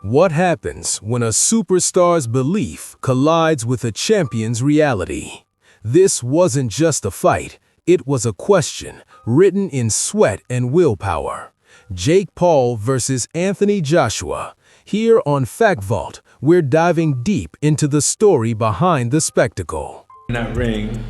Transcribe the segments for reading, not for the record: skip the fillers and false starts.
What happens when a superstar's belief collides with a champion's reality? This wasn't just a fight, it was a question written in sweat and willpower. Jake Paul versus Anthony Joshua. Here on FactVault, we're diving deep into the story behind the spectacle. In that ring,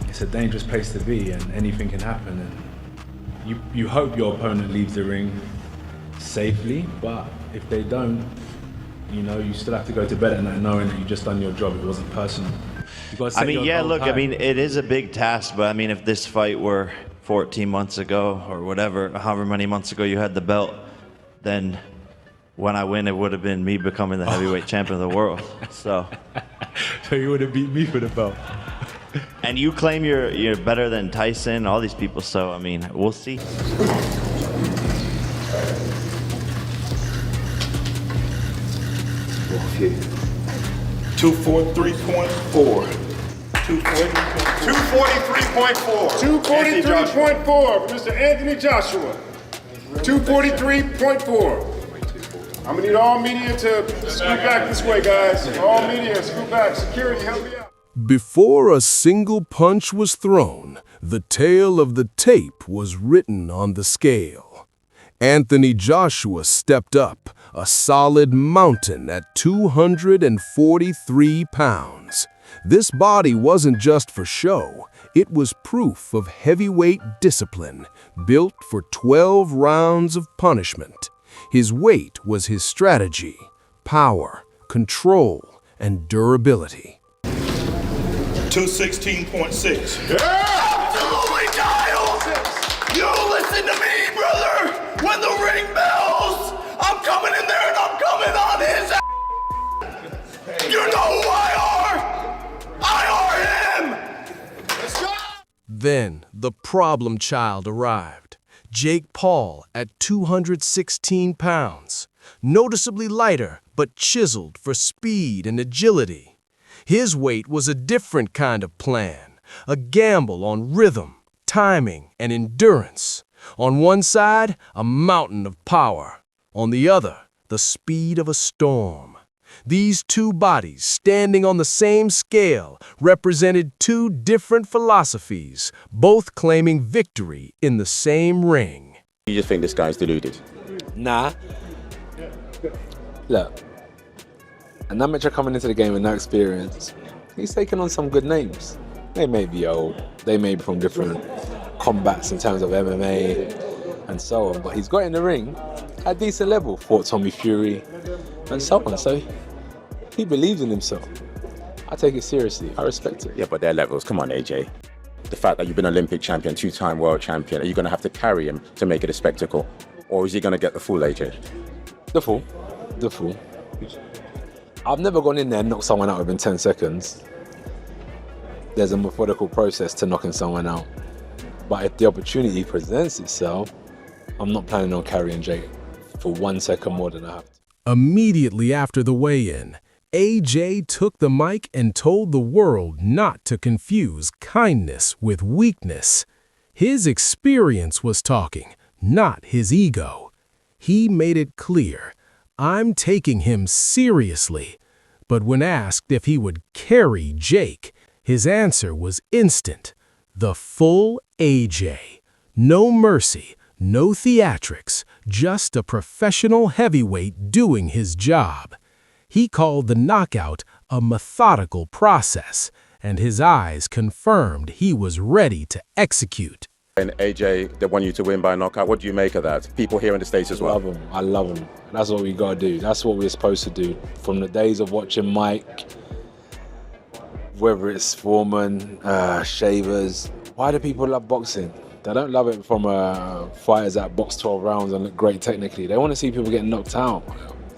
it's a dangerous place to be and anything can happen. And you hope your opponent leaves the ring safely, but if they don't, you still have to go to bed at night knowing that you just done your job. It wasn't personal. It is a big task, but if this fight were 14 months ago or whatever, however many months ago you had the belt, then when I win, it would have been me becoming the heavyweight champion of the world. So you would have beat me for the belt. And you claim you're better than Tyson, all these people, so we'll see. 243.4. 243.4. 243.4 for Mr. Anthony Joshua. 243.4. I'm gonna need all media to scoot back this way, guys. All media, scoot back. Security, help me out. Before a single punch was thrown, the tale of the tape was written on the scale. Anthony Joshua stepped up, a solid mountain at 243 pounds. This body wasn't just for show, it was proof of heavyweight discipline, built for 12 rounds of punishment. His weight was his strategy, power, control, and durability. 216.6. Absolutely, Giles! You listen to me, brother! When the ring bells, I'm coming in there and I'm coming on his ass! You know who I are! I are him! Let's go! Then the problem child arrived. Jake Paul at 216 pounds, noticeably lighter but chiseled for speed and agility. His weight was a different kind of plan, a gamble on rhythm, timing, and endurance. On one side, a mountain of power. On the other, the speed of a storm. These two bodies, standing on the same scale, represented two different philosophies, both claiming victory in the same ring. You just think this guy's deluded? Nah. Look, an amateur coming into the game with no experience, he's taken on some good names. They may be old, they may be from different combats in terms of MMA and so on, but he's got in the ring at a decent level, fought Tommy Fury and so on, so he believes in himself. I take it seriously, I respect it. Yeah, but their levels, come on AJ. The fact that you've been Olympic champion, two-time world champion, are you going to have to carry him to make it a spectacle? Or is he going to get the full AJ? The full. I've never gone in there and knocked someone out within 10 seconds. There's a methodical process to knocking someone out. But if the opportunity presents itself, I'm not planning on carrying Jake for 1 second more than I have to. Immediately after the weigh-in, AJ took the mic and told the world not to confuse kindness with weakness. His experience was talking, not his ego. He made it clear, I'm taking him seriously. But when asked if he would carry Jake, his answer was instant. The full AJ. No mercy, no theatrics, just a professional heavyweight doing his job. He called the knockout a methodical process, and his eyes confirmed he was ready to execute. And AJ, they want you to win by knockout. What do you make of that? People here in the States as well. I love him. That's what we gotta do. That's what we're supposed to do. From the days of watching Mike, whether it's Foreman, Shavers, why do people love boxing? They don't love it from fighters that box 12 rounds and look great technically. They want to see people getting knocked out.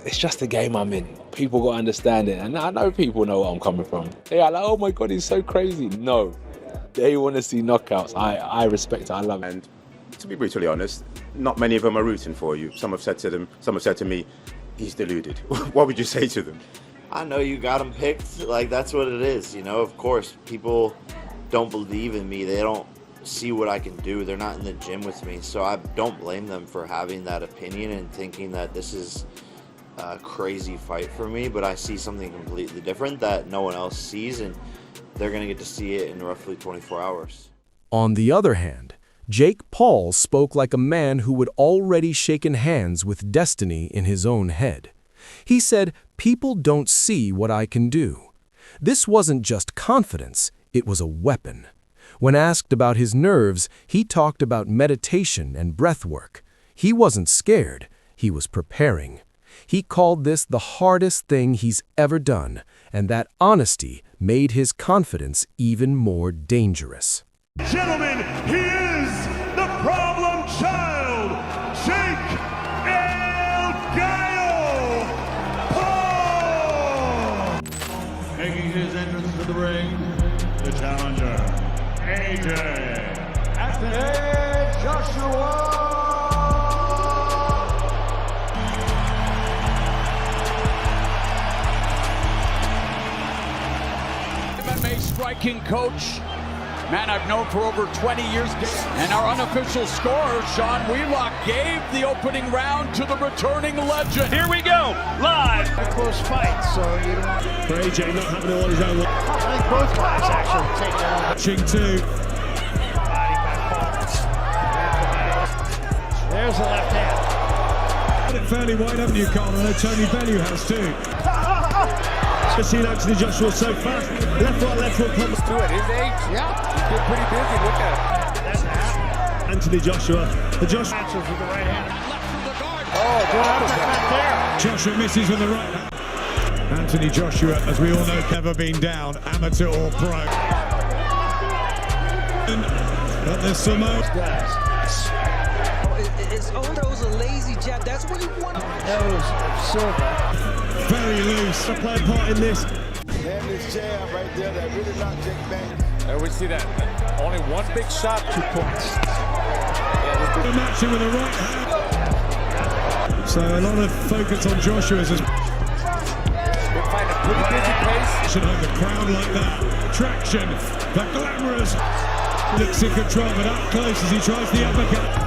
It's just the game I'm in. People got to understand it. And I know people know where I'm coming from. They are like, oh my God, he's so crazy. No, they want to see knockouts. I respect it, I love it. And to be brutally honest, not many of them are rooting for you. Some have said to me, he's deluded. What would you say to them? I know you got him picked, that's what it is, of course, people don't believe in me, they don't see what I can do, they're not in the gym with me, so I don't blame them for having that opinion and thinking that this is a crazy fight for me, but I see something completely different that no one else sees, and they're going to get to see it in roughly 24 hours. On the other hand, Jake Paul spoke like a man who had already shaken hands with destiny in his own head. He said, "People don't see what I can do." This wasn't just confidence, it was a weapon. When asked about his nerves, he talked about meditation and breath work. He wasn't scared, he was preparing. He called this the hardest thing he's ever done, and that honesty made his confidence even more dangerous. Gentlemen, he is the problem child, Jake El Gallo Paul! Making his entrance to the ring, the challenger, AJ Joshua! MMA striking coach. Man I've known for over 20 years. And our unofficial scorer, Sean Wheelock, gave the opening round to the returning legend. Here we go, live. A close fight, so you don't want to... For AJ not having it all his own way. I think both guys actually take that. Watching too. There's the left hand. Got it fairly wide, haven't you, Carl? I know Tony Bellew has too. I've seen Anthony Joshua so fast. Left foot comes to it. His age, yeah. He's been pretty busy. Look at it. Anthony Joshua. The Joshua answers with the right hand. Left from the guard. Oh, good out of there. Joshua misses with the right hand. Anthony Joshua, as we all know, never been down, amateur or pro. But there's some It's throws a lazy jab. That's what he wanted. That was absurd. Very loose. To play a part in this. And this jab right there that really knocked Jake back. We see that. Only one big shot, 2 points. The matching with the right hand. So a lot of focus on Joshua's. We'll find a pretty busy pace. Should hold the crowd like that. Traction. The glamorous. Looks in control, but up close as he tries the uppercut.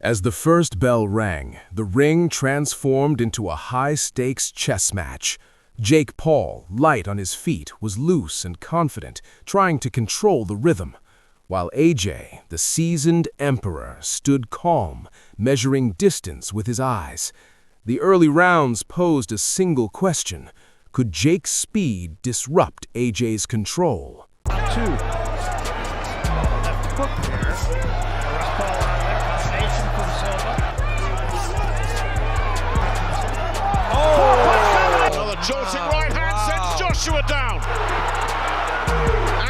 As the first bell rang, the ring transformed into a high-stakes chess match. Jake Paul, light on his feet, was loose and confident, trying to control the rhythm, while AJ, the seasoned emperor, stood calm, measuring distance with his eyes. The early rounds posed a single question: could Jake's speed disrupt AJ's control? 2. Left hook there. Jolting right hand sends Joshua down.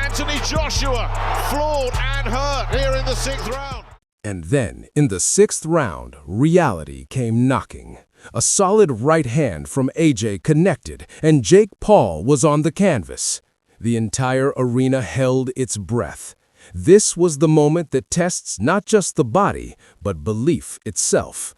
Anthony Joshua floored and hurt here in the 6th round. And then, in the 6th round, reality came knocking. A solid right hand from AJ connected, and Jake Paul was on the canvas. The entire arena held its breath. This was the moment that tests not just the body, but belief itself.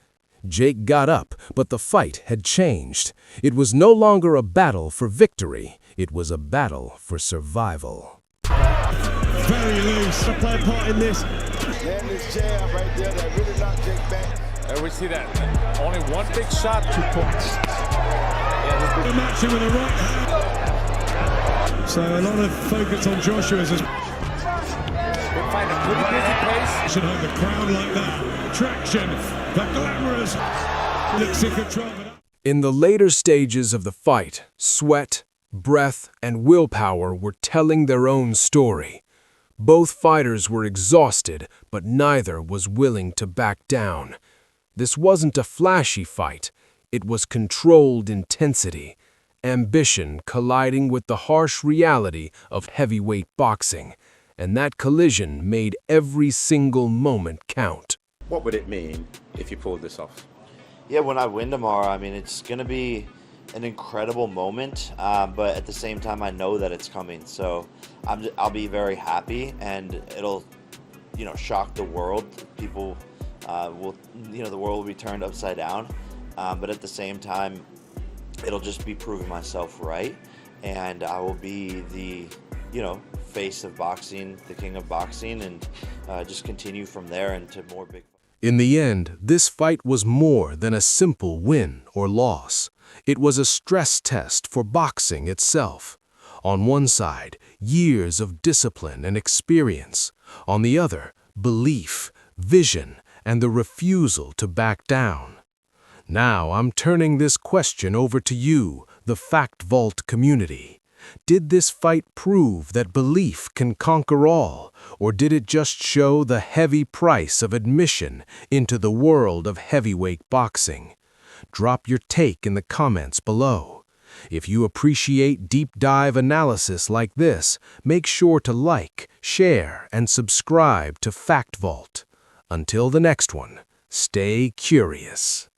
Jake got up, but the fight had changed. It was no longer a battle for victory. It was a battle for survival. Very loose. To play a part in this. And this jab right there that really knocked Jake back. We see that. Only one big shot, 2 points. The matching with the right hand. So a lot of focus on Joshua's. We'll find a pretty busy pace. Should hold the crowd like that. Traction. The glamorous. Looks in control. In the later stages of the fight, sweat, breath, and willpower were telling their own story. Both fighters were exhausted, but neither was willing to back down. This wasn't a flashy fight. It was controlled intensity, ambition colliding with the harsh reality of heavyweight boxing, and that collision made every single moment count. What would it mean if you pulled this off? Yeah, when I win tomorrow, I mean, it's going to be an incredible moment, but at the same time, I know that it's coming. So I'll be very happy, and it'll, shock the world. People will, the world will be turned upside down. But at the same time, it'll just be proving myself right, and I will be the, face of boxing, the king of boxing, and just continue from there into more big. In the end, this fight was more than a simple win or loss. It was a stress test for boxing itself. On one side, years of discipline and experience. On the other, belief, vision, and the refusal to back down. Now I'm turning this question over to you, the FactVault community. Did this fight prove that belief can conquer all, or did it just show the heavy price of admission into the world of heavyweight boxing? Drop your take in the comments below. If you appreciate deep dive analysis like this, make sure to like, share, and subscribe to FactVault. Until the next one, stay curious.